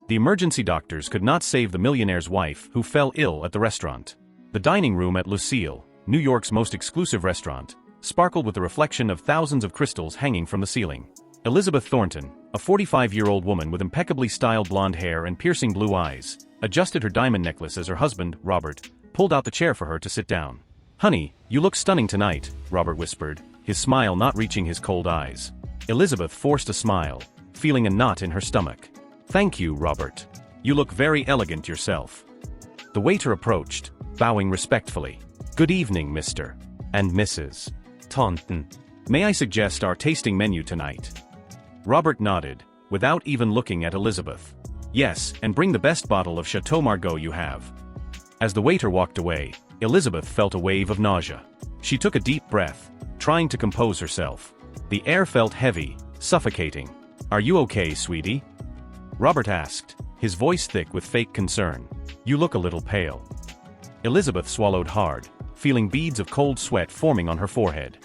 The emergency doctors could not save the millionaire's wife who fell ill at the restaurant. The dining room at Lucille, New York's most exclusive restaurant, sparkled with the reflection of thousands of crystals hanging from the ceiling. Elizabeth Thornton, a 45-year-old woman with impeccably styled blonde hair and piercing blue eyes, adjusted her diamond necklace as her husband, Robert, pulled out the chair for her to sit down. "Honey, you look stunning tonight," Robert whispered, his smile not reaching his cold eyes. Elizabeth forced a smile, feeling a knot in her stomach. "Thank you, Robert. You look very elegant yourself." The waiter approached, bowing respectfully. "Good evening, Mr. and Mrs. Thornton. May I suggest our tasting menu tonight?" Robert nodded, without even looking at Elizabeth. "Yes, and bring the best bottle of Chateau Margaux you have." As the waiter walked away, Elizabeth felt a wave of nausea. She took a deep breath, trying to compose herself. The air felt heavy, suffocating. "Are you okay, sweetie?" Robert asked, his voice thick with fake concern. "You look a little pale." Elizabeth swallowed hard, feeling beads of cold sweat forming on her forehead.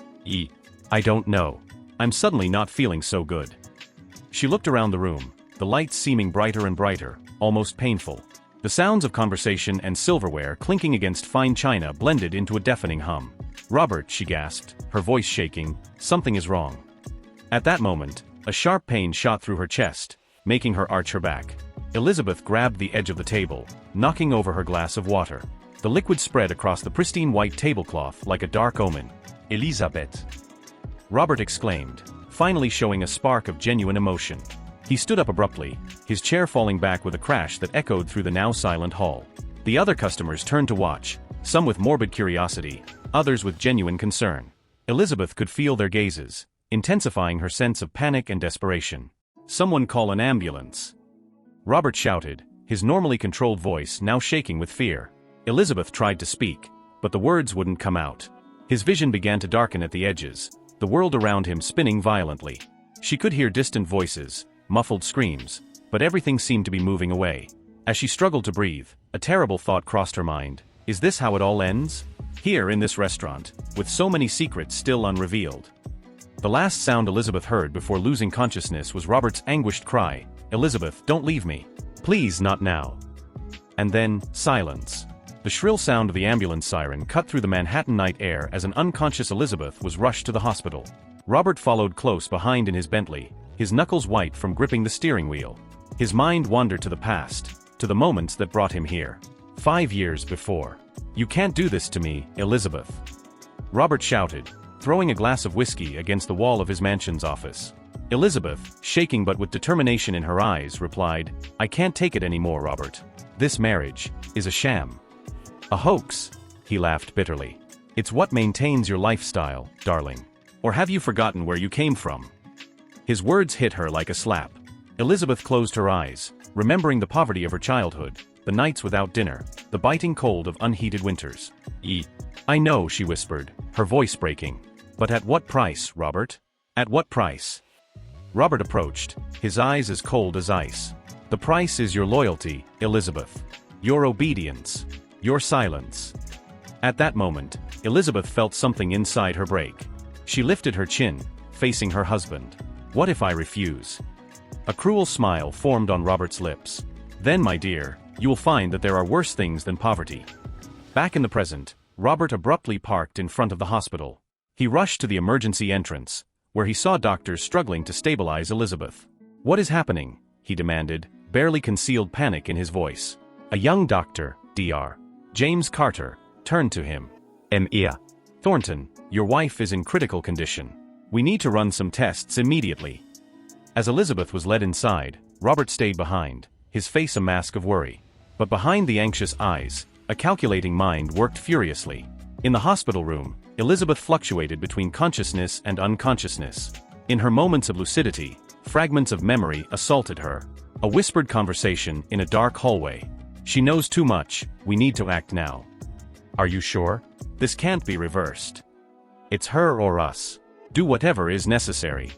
I don't know. I'm suddenly not feeling so good." She looked around the room, the lights seeming brighter and brighter, almost painful. The sounds of conversation and silverware clinking against fine china blended into a deafening hum. "Robert," she gasped, her voice shaking, "something is wrong." At that moment, a sharp pain shot through her chest, making her arch her back. Elizabeth grabbed the edge of the table, knocking over her glass of water. The liquid spread across the pristine white tablecloth like a dark omen. "Elizabeth!" Robert exclaimed, finally showing a spark of genuine emotion. He stood up abruptly, his chair falling back with a crash that echoed through the now silent hall. The other customers turned to watch, some with morbid curiosity, others with genuine concern. Elizabeth could feel their gazes, intensifying her sense of panic and desperation. "Someone call an ambulance!" Robert shouted, his normally controlled voice now shaking with fear. Elizabeth tried to speak, but the words wouldn't come out. His vision began to darken at the edges, the world around him spinning violently. She could hear distant voices, muffled screams, but everything seemed to be moving away. As she struggled to breathe, a terrible thought crossed her mind. Is this how it all ends? Here in this restaurant, with so many secrets still unrevealed. The last sound Elizabeth heard before losing consciousness was Robert's anguished cry, "Elizabeth, don't leave me. Please, not now." And then, silence. The shrill sound of the ambulance siren cut through the Manhattan night air as an unconscious Elizabeth was rushed to the hospital. Robert followed close behind in his Bentley, his knuckles white from gripping the steering wheel. His mind wandered to the past, to the moments that brought him here. 5 years before. "You can't do this to me, Elizabeth," Robert shouted, throwing a glass of whiskey against the wall of his mansion's office. Elizabeth, shaking but with determination in her eyes, replied, "I can't take it anymore, Robert. This marriage is a sham. A hoax," he laughed bitterly. "It's what maintains your lifestyle, darling. Or have you forgotten where you came from?" His words hit her like a slap. Elizabeth closed her eyes, remembering the poverty of her childhood, the nights without dinner, the biting cold of unheated winters. I know," she whispered, her voice breaking. "But at what price, Robert? At what price?" Robert approached, his eyes as cold as ice. "The price is your loyalty, Elizabeth. Your obedience. Your silence." At that moment, Elizabeth felt something inside her break. She lifted her chin, facing her husband. "What if I refuse?" A cruel smile formed on Robert's lips. "Then, my dear, you will find that there are worse things than poverty." Back in the present, Robert abruptly parked in front of the hospital. He rushed to the emergency entrance, where he saw doctors struggling to stabilize Elizabeth. "What is happening?" he demanded, barely concealed panic in his voice. A young doctor, Dr. James Carter, turned to him. "Mr. Thornton, your wife is in critical condition. We need to run some tests immediately." As Elizabeth was led inside, Robert stayed behind, his face a mask of worry. But behind the anxious eyes, a calculating mind worked furiously. In the hospital room, Elizabeth fluctuated between consciousness and unconsciousness. In her moments of lucidity, fragments of memory assaulted her. A whispered conversation in a dark hallway. "She knows too much, we need to act now." "Are you sure? This can't be reversed. It's her or us. Do whatever is necessary."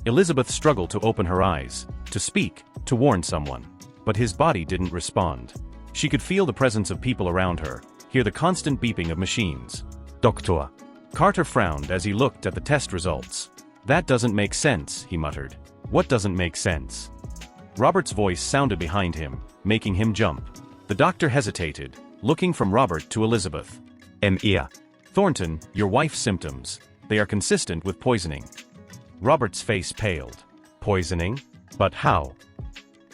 Elizabeth struggled to open her eyes, to speak, to warn someone. But his body didn't respond. She could feel the presence of people around her, hear the constant beeping of machines. "Doctor." Carter frowned as he looked at the test results. "That doesn't make sense," he muttered. "What doesn't make sense?" Robert's voice sounded behind him, making him jump. The doctor hesitated, looking from Robert to Elizabeth. Ear. Thornton, your wife's symptoms. They are consistent with poisoning. Robert's face paled. Poisoning? But how?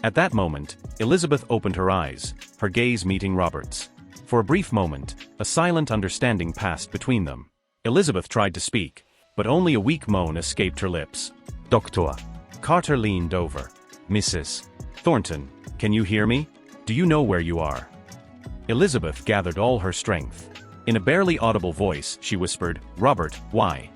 At that moment, Elizabeth opened her eyes, her gaze meeting Robert's. For a brief moment, a silent understanding passed between them. Elizabeth tried to speak, but only a weak moan escaped her lips. Doctor. Carter leaned over. Mrs. Thornton, can you hear me? Do you know where you are? Elizabeth gathered all her strength. In a barely audible voice, she whispered, Robert, why?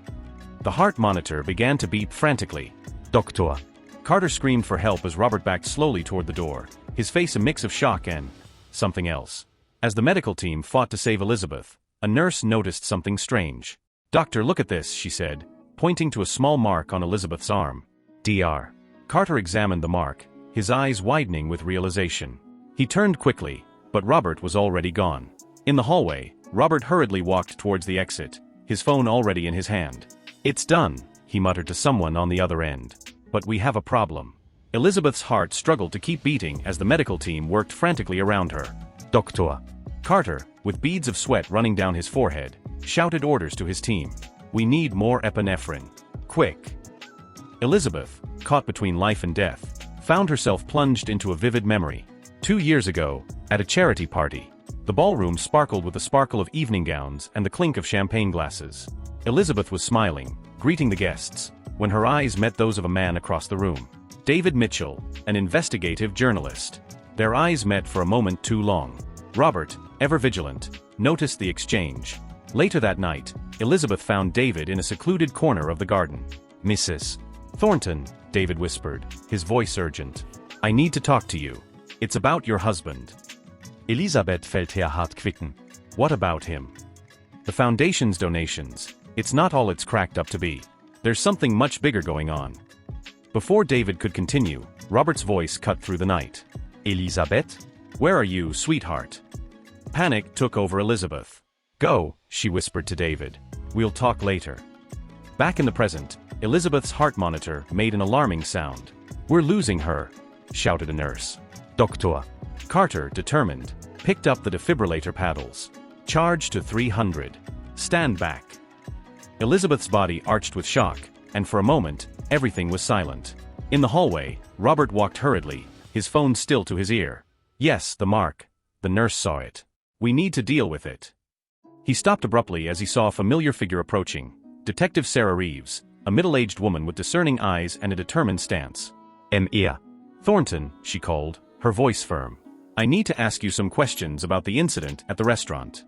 The heart monitor began to beep frantically. Doctor. Carter screamed for help as Robert backed slowly toward the door, his face a mix of shock and something else. As the medical team fought to save Elizabeth, a nurse noticed something strange. Doctor, look at this, she said, pointing to a small mark on Elizabeth's arm. Dr. Carter examined the mark, his eyes widening with realization. He turned quickly, but Robert was already gone. In the hallway, Robert hurriedly walked towards the exit, his phone already in his hand. It's done, he muttered to someone on the other end. But we have a problem. Elizabeth's heart struggled to keep beating as the medical team worked frantically around her. Doctor. Carter, with beads of sweat running down his forehead, shouted orders to his team. We need more epinephrine. Quick. Elizabeth, caught between life and death, found herself plunged into a vivid memory. 2 years ago, at a charity party, the ballroom sparkled with the sparkle of evening gowns and the clink of champagne glasses. Elizabeth was smiling, greeting the guests, when her eyes met those of a man across the room. David Mitchell, an investigative journalist. Their eyes met for a moment too long. Robert, ever vigilant, noticed the exchange. Later that night, Elizabeth found David in a secluded corner of the garden. Mrs. Thornton, David whispered, his voice urgent. I need to talk to you. It's about your husband. Elisabeth fällt her Hart quicken. What about him? The foundation's donations. It's not all it's cracked up to be. There's something much bigger going on. Before David could continue, Robert's voice cut through the night. Elisabeth? Where are you, sweetheart? Panic took over Elizabeth. Go, she whispered to David. We'll talk later. Back in the present, Elizabeth's heart monitor made an alarming sound. We're losing her, shouted a nurse. Doctor. Carter, determined, picked up the defibrillator paddles. Charge to 300. Stand back. Elizabeth's body arched with shock, and for a moment, everything was silent. In the hallway, Robert walked hurriedly, his phone still to his ear. Yes, the mark. The nurse saw it. We need to deal with it. He stopped abruptly as he saw a familiar figure approaching. Detective Sarah Reeves, a middle-aged woman with discerning eyes and a determined stance. Ear. Thornton, she called, her voice firm. I need to ask you some questions about the incident at the restaurant.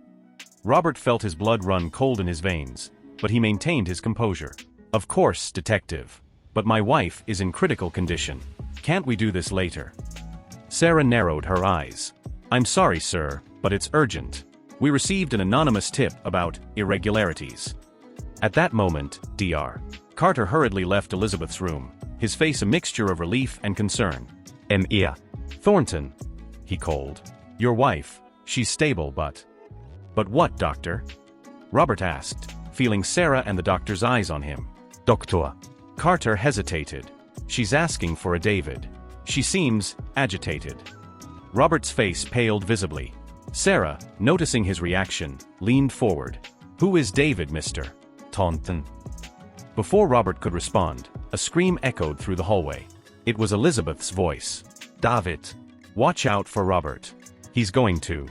Robert felt his blood run cold in his veins, but he maintained his composure. Of course, detective. But my wife is in critical condition. Can't we do this later? Sarah narrowed her eyes. I'm sorry, sir, but it's urgent. We received an anonymous tip about irregularities. At that moment, Dr. Carter hurriedly left Elizabeth's room, his face a mixture of relief and concern. Ear. Thornton, he called. Your wife, she's stable but... But what, doctor? Robert asked, feeling Sarah and the doctor's eyes on him. Doctor. Carter hesitated. She's asking for a David. She seems agitated. Robert's face paled visibly. Sarah, noticing his reaction, leaned forward. Who is David, Mr. Thornton? Before Robert could respond, a scream echoed through the hallway. It was Elizabeth's voice. David. Watch out for Robert. He's going to.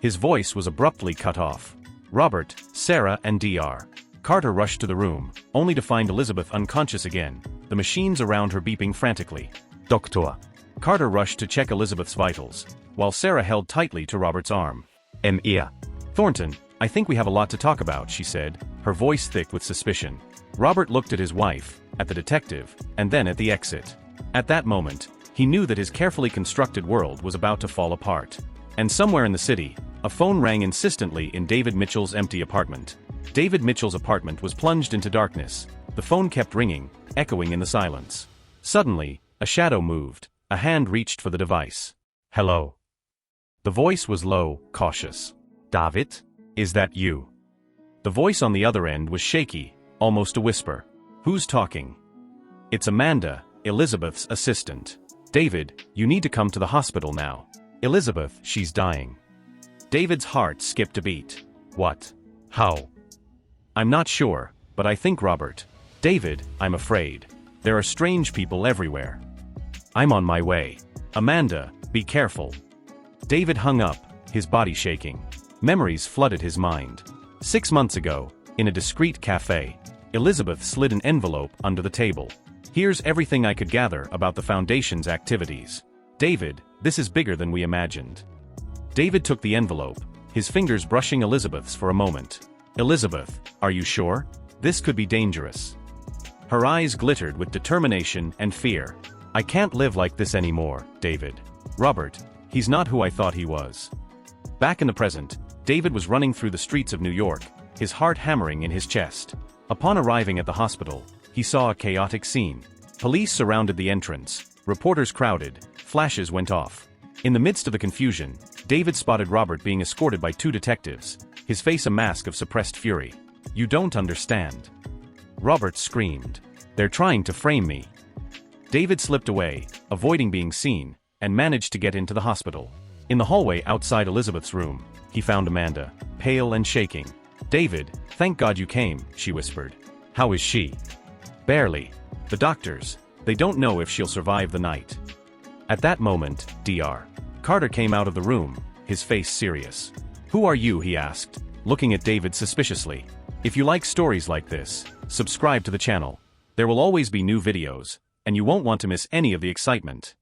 His voice was abruptly cut off. Robert, Sarah, and Dr. Carter rushed to the room, only to find Elizabeth unconscious again, the machines around her beeping frantically. Doctor. Carter rushed to check Elizabeth's vitals, while Sarah held tightly to Robert's arm. Ear. Thornton, I think we have a lot to talk about, she said, her voice thick with suspicion. Robert looked at his wife, at the detective, and then at the exit. At that moment, he knew that his carefully constructed world was about to fall apart. And somewhere in the city, a phone rang insistently in David Mitchell's empty apartment. David Mitchell's apartment was plunged into darkness. The phone kept ringing, echoing in the silence. Suddenly, a shadow moved, a hand reached for the device. Hello. The voice was low, cautious. David? Is that you? The voice on the other end was shaky, almost a whisper. Who's talking? It's Amanda, Elizabeth's assistant. David, you need to come to the hospital now. Elizabeth, she's dying. David's heart skipped a beat. What? How? I'm not sure, but I think Robert. David, I'm afraid. There are strange people everywhere. I'm on my way. Amanda, be careful. David hung up, his body shaking. Memories flooded his mind. 6 months ago, in a discreet cafe, Elizabeth slid an envelope under the table. Here's everything I could gather about the Foundation's activities. David, this is bigger than we imagined. David took the envelope, his fingers brushing Elizabeth's for a moment. Elizabeth, are you sure? This could be dangerous. Her eyes glittered with determination and fear. I can't live like this anymore, David. Robert, he's not who I thought he was. Back in the present, David was running through the streets of New York, his heart hammering in his chest. Upon arriving at the hospital, he saw a chaotic scene. Police surrounded the entrance, reporters crowded, flashes went off. In the midst of the confusion, David spotted Robert being escorted by 2 detectives, his face a mask of suppressed fury. You don't understand. Robert screamed. They're trying to frame me. David slipped away, avoiding being seen, and managed to get into the hospital. In the hallway outside Elizabeth's room, he found Amanda, pale and shaking. David, thank God you came, she whispered. How is she? Barely. The doctors, they don't know if she'll survive the night. At that moment, Dr. Carter came out of the room, his face serious. Who are you? He asked, looking at David suspiciously. If you like stories like this, subscribe to the channel. There will always be new videos, and you won't want to miss any of the excitement.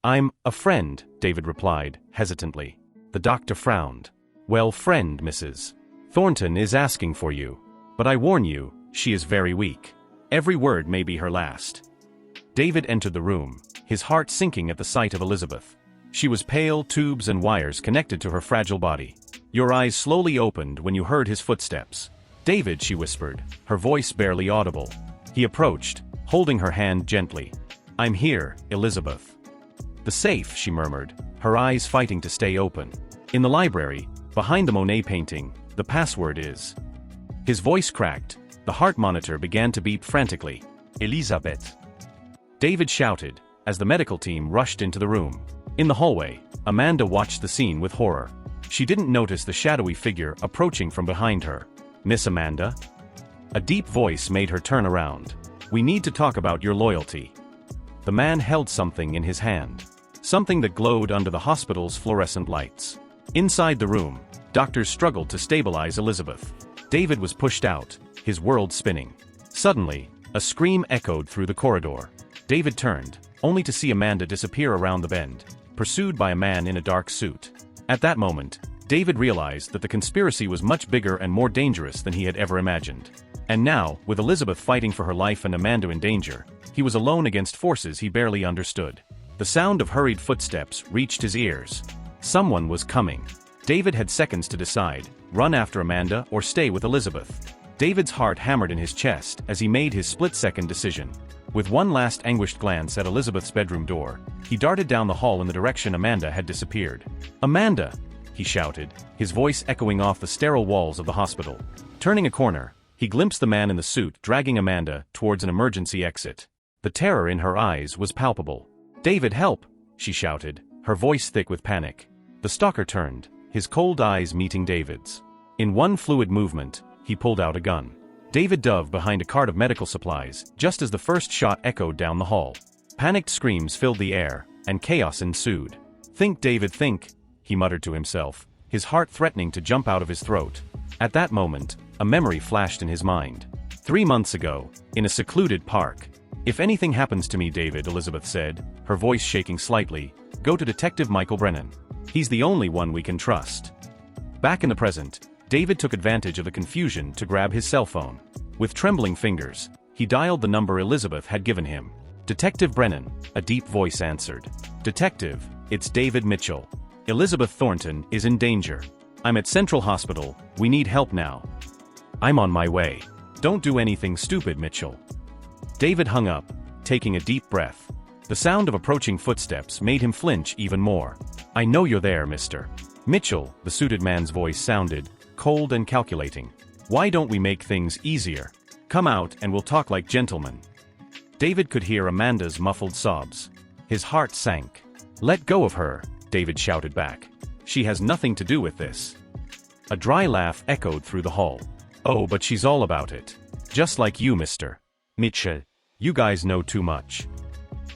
I'm a friend, David replied, hesitantly. The doctor frowned. Well, friend, Mrs. Thornton is asking for you. But I warn you, she is very weak. Every word may be her last. David entered the room, his heart sinking at the sight of Elizabeth. She was pale, tubes and wires connected to her fragile body. Your eyes slowly opened when you heard his footsteps. David, she whispered, her voice barely audible. He approached, holding her hand gently. I'm here, Elizabeth. The safe, she murmured, her eyes fighting to stay open. In the library, behind the Monet painting, the password is. His voice cracked, the heart monitor began to beep frantically. Elizabeth. David shouted, as the medical team rushed into the room. In the hallway, Amanda watched the scene with horror. She didn't notice the shadowy figure approaching from behind her. Miss Amanda? A deep voice made her turn around. We need to talk about your loyalty. The man held something in his hand. Something that glowed under the hospital's fluorescent lights. Inside the room, doctors struggled to stabilize Elizabeth. David was pushed out, his world spinning. Suddenly, a scream echoed through the corridor. David turned, only to see Amanda disappear around the bend, pursued by a man in a dark suit. At that moment, David realized that the conspiracy was much bigger and more dangerous than he had ever imagined. And now, with Elizabeth fighting for her life and Amanda in danger, he was alone against forces he barely understood. The sound of hurried footsteps reached his ears. Someone was coming. David had seconds to decide, run after Amanda or stay with Elizabeth. David's heart hammered in his chest as he made his split-second decision. With one last anguished glance at Elizabeth's bedroom door, he darted down the hall in the direction Amanda had disappeared. Amanda! He shouted, his voice echoing off the sterile walls of the hospital. Turning a corner, he glimpsed the man in the suit dragging Amanda towards an emergency exit. The terror in her eyes was palpable. David, help! She shouted, her voice thick with panic. The stalker turned, his cold eyes meeting David's. In one fluid movement, he pulled out a gun. David dove behind a cart of medical supplies, just as the first shot echoed down the hall. Panicked screams filled the air, and chaos ensued. Think, David, think, he muttered to himself, his heart threatening to jump out of his throat. At that moment, a memory flashed in his mind. 3 months ago, in a secluded park. If anything happens to me, David, Elizabeth said, her voice shaking slightly, go to Detective Michael Brennan. He's the only one we can trust. Back in the present, David took advantage of the confusion to grab his cell phone. With trembling fingers, he dialed the number Elizabeth had given him. Detective Brennan, a deep voice answered. Detective, it's David Mitchell. Elizabeth Thornton is in danger. I'm at Central Hospital, we need help now. I'm on my way. Don't do anything stupid, Mitchell. David hung up, taking a deep breath. The sound of approaching footsteps made him flinch even more. I know you're there, Mr. Mitchell, the suited man's voice sounded, cold and calculating. Why don't we make things easier? Come out and we'll talk like gentlemen. David could hear Amanda's muffled sobs. His heart sank. "Let go of her," David shouted back. "She has nothing to do with this." A dry laugh echoed through the hall. "Oh, but she's all about it. Just like you, Mr. Mitchell. You guys know too much."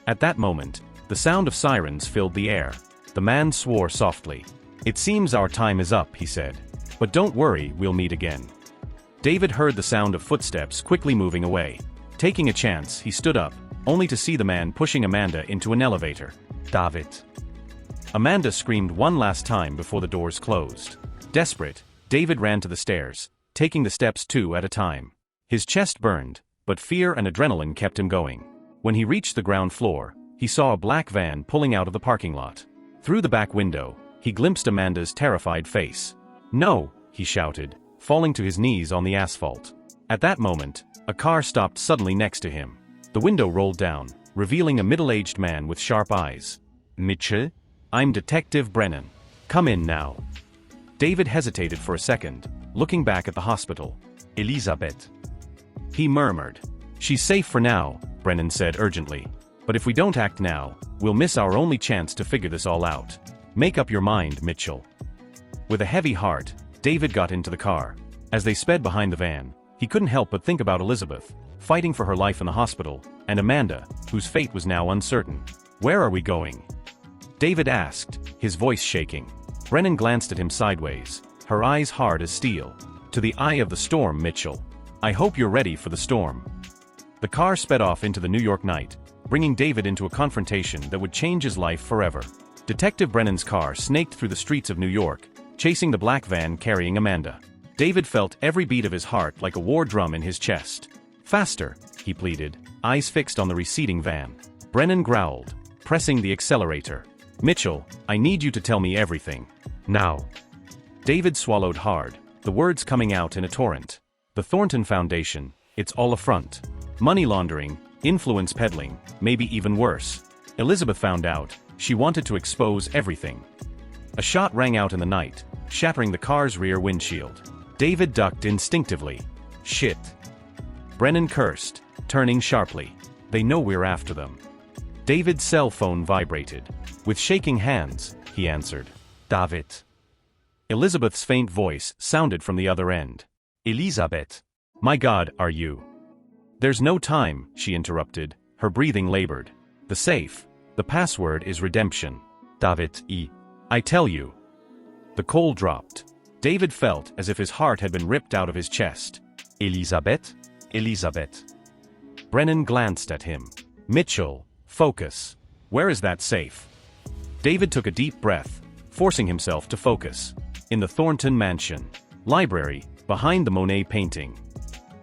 At that moment, the sound of sirens filled the air. The man swore softly. "It seems our time is up," he said. "But don't worry, we'll meet again." David heard the sound of footsteps quickly moving away. Taking a chance, he stood up, only to see the man pushing Amanda into an elevator. David. Amanda screamed one last time before the doors closed. Desperate, David ran to the stairs, taking the steps 2 at a time. His chest burned, but fear and adrenaline kept him going. When he reached the ground floor, he saw a black van pulling out of the parking lot. Through the back window, he glimpsed Amanda's terrified face. "No!" he shouted, falling to his knees on the asphalt. At that moment, a car stopped suddenly next to him. The window rolled down, revealing a middle-aged man with sharp eyes. "Mitchell? I'm Detective Brennan. Come in now." David hesitated for a second, looking back at the hospital. Elizabeth. He murmured. "She's safe for now," Brennan said urgently. "But if we don't act now, we'll miss our only chance to figure this all out. Make up your mind, Mitchell." With a heavy heart, David got into the car. As they sped behind the van, he couldn't help but think about Elizabeth, fighting for her life in the hospital, and Amanda, whose fate was now uncertain. "Where are we going?" David asked, his voice shaking. Brennan glanced at him sideways, her eyes hard as steel. "To the eye of the storm, Mitchell. I hope you're ready for the storm." The car sped off into the New York night, bringing David into a confrontation that would change his life forever. Detective Brennan's car snaked through the streets of New York, chasing the black van carrying Amanda. David felt every beat of his heart like a war drum in his chest. "Faster," he pleaded, eyes fixed on the receding van. Brennan growled, pressing the accelerator. "Mitchell, I need you to tell me everything. Now." David swallowed hard, the words coming out in a torrent. "The Thornton Foundation, it's all a front. Money laundering, influence peddling, maybe even worse. Elizabeth found out, she wanted to expose everything." A shot rang out in the night, shattering the car's rear windshield. David ducked instinctively. "Shit." Brennan cursed, turning sharply. "They know we're after them." David's cell phone vibrated. With shaking hands, he answered. David. Elizabeth's faint voice sounded from the other end. Elizabeth. "My God, are you?" "There's no time," she interrupted, her breathing labored. "The safe. The password is redemption." David. "I tell you." The coal dropped. David felt as if his heart had been ripped out of his chest. Elizabeth? Elizabeth. Brennan glanced at him. "Mitchell, focus. Where is that safe?" David took a deep breath, forcing himself to focus. "In the Thornton mansion. Library, behind the Monet painting."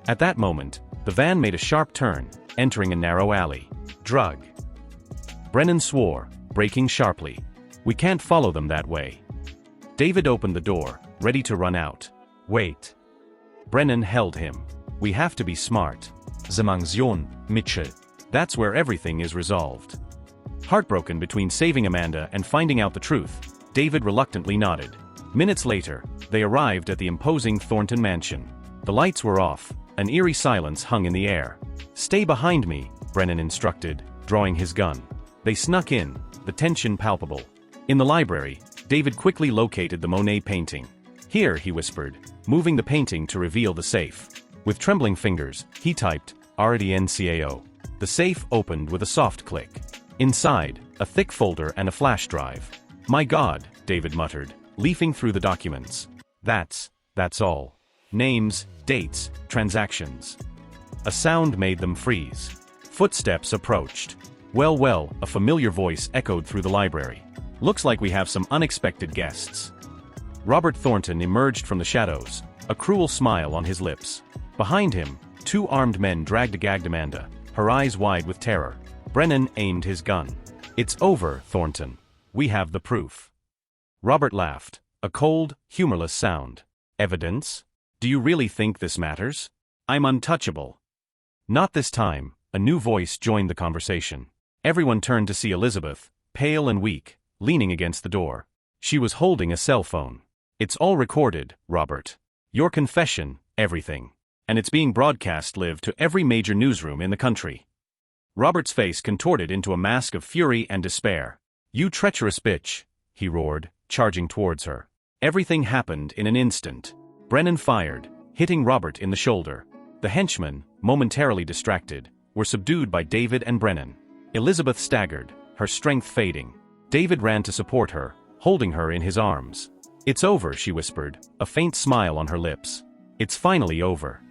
At that moment, the van made a sharp turn, entering a narrow alley. "Drug." Brennan swore, braking sharply. "We can't follow them that way." David opened the door, ready to run out. "Wait." Brennan held him. "We have to be smart." Zemansion, Mitchell. That's where everything is resolved. Heartbroken between saving Amanda and finding out the truth, David reluctantly nodded. Minutes later, they arrived at the imposing Thornton mansion. The lights were off, an eerie silence hung in the air. "Stay behind me," Brennan instructed, drawing his gun. They snuck in, the tension palpable. In the library, David quickly located the Monet painting. "Here," he whispered, moving the painting to reveal the safe. With trembling fingers, he typed, "RDNCAO." The safe opened with a soft click. Inside, a thick folder and a flash drive. "My God," David muttered, leafing through the documents. That's all. Names, dates, transactions." A sound made them freeze. Footsteps approached. Well, a familiar voice echoed through the library. "Looks like we have some unexpected guests." Robert Thornton emerged from the shadows, a cruel smile on his lips. Behind him, 2 armed men dragged a gagged Amanda, her eyes wide with terror. Brennan aimed his gun. "It's over, Thornton. We have the proof." Robert laughed, a cold, humorless sound. "Evidence? Do you really think this matters? I'm untouchable." Not this time, a new voice joined the conversation. Everyone turned to see Elizabeth, pale and weak, leaning against the door. She was holding a cell phone. "It's all recorded, Robert. Your confession, everything. And it's being broadcast live to every major newsroom in the country." Robert's face contorted into a mask of fury and despair. "You treacherous bitch," he roared, charging towards her. Everything happened in an instant. Brennan fired, hitting Robert in the shoulder. The henchmen, momentarily distracted, were subdued by David and Brennan. Elizabeth staggered, her strength fading. David ran to support her, holding her in his arms. "It's over," she whispered, a faint smile on her lips. "It's finally over."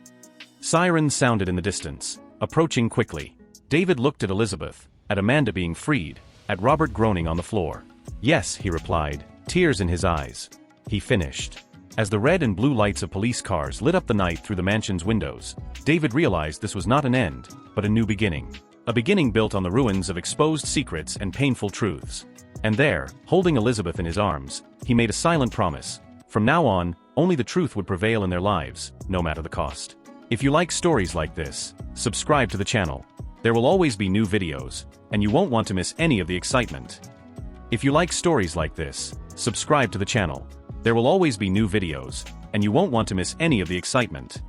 Sirens sounded in the distance, approaching quickly. David looked at Elizabeth, at Amanda being freed, at Robert groaning on the floor. "Yes," he replied, tears in his eyes. He finished. As the red and blue lights of police cars lit up the night through the mansion's windows, David realized this was not an end, but a new beginning. A beginning built on the ruins of exposed secrets and painful truths. And there, holding Elizabeth in his arms, he made a silent promise. From now on, only the truth would prevail in their lives, no matter the cost. If you like stories like this, subscribe to the channel. There will always be new videos, and you won't want to miss any of the excitement. If you like stories like this, subscribe to the channel. There will always be new videos, and you won't want to miss any of the excitement.